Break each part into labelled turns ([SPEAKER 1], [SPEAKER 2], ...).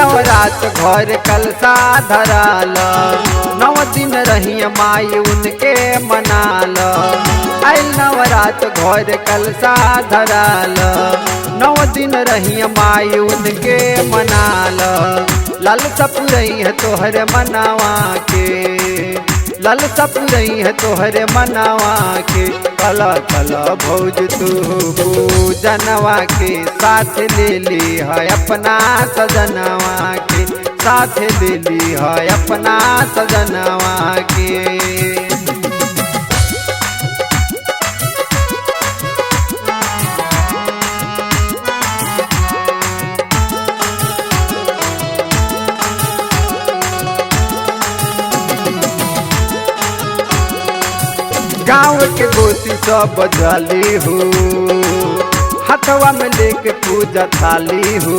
[SPEAKER 1] नवरात घर कलसा धराल, 9 दिन रही माई उनके मनाल। आइल नवरात घर कलसा धराल, 9 दिन रही माई उनके मनाल। लालसा पुरई है तोहर मनावा के, लालसा पुरई है तोहर मनावा के। कला कला भौज तू पूजनवा के, साथ ले ली है अपना सजनवा के, साथ ले ली है अपना सजनवा के। गाँव के गोती सब बजाली हो, हथवा में लेके पूजा थाली हो।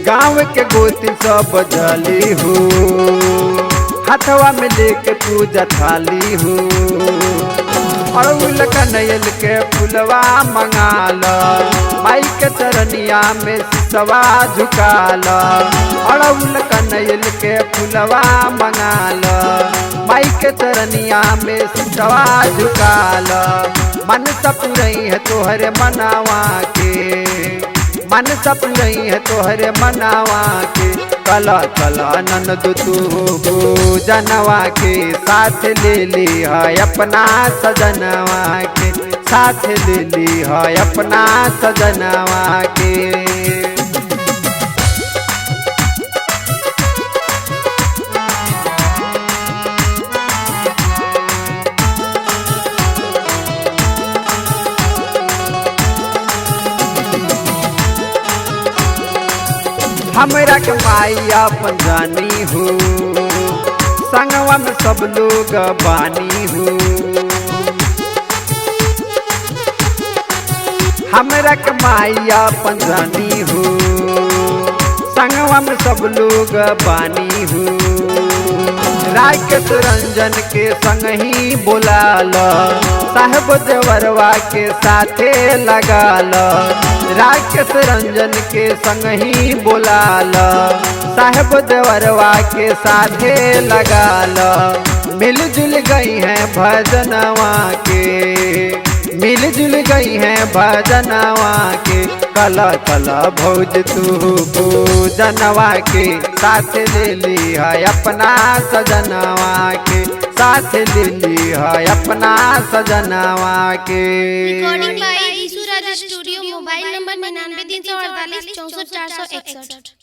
[SPEAKER 1] गाँव के गोती सब बजाली हो, हथवा में लेके पूजा थाली हो। अड़उल कनैल के फुलवा मंगाल, माई के चरनिया में सिसवा झुकाल। अड़उल कनैल के फुलवा मंगाल, माई के चरनिया में सिसवा झुकाल। मन सपुरई है तोहरे मनावा के, मन सपुरई है तोहरे मनावा के। कला कला ननद तू पूजनवा के, साथ ले ली है अपना सजनवा के, साथ ले ली है अपना सजनवा के। हमरा के माई अपन जानी हो, संगवा में सब लोग बानी हो। हमरा के माई अपन जानी हो, संगवा में सब लोग बानी हो। राकेश रंजन के संग ही बोलाल, साहेब देवरवा के साथे लगाल। राकेश रंजन के संग ही बोलाल, साहेब देवरवा के साथे लगाल। मिलजुल गई है भजनवा के, मिलजुल गई है भजनवा के। कला कला भौज तू पूजनवा के, साथ ले ली है अपना सजनवा के, साथ ले ली है अपना सजनवा के।
[SPEAKER 2] Recording by Ishu Raj studio. Mobile number 99 348 64 461।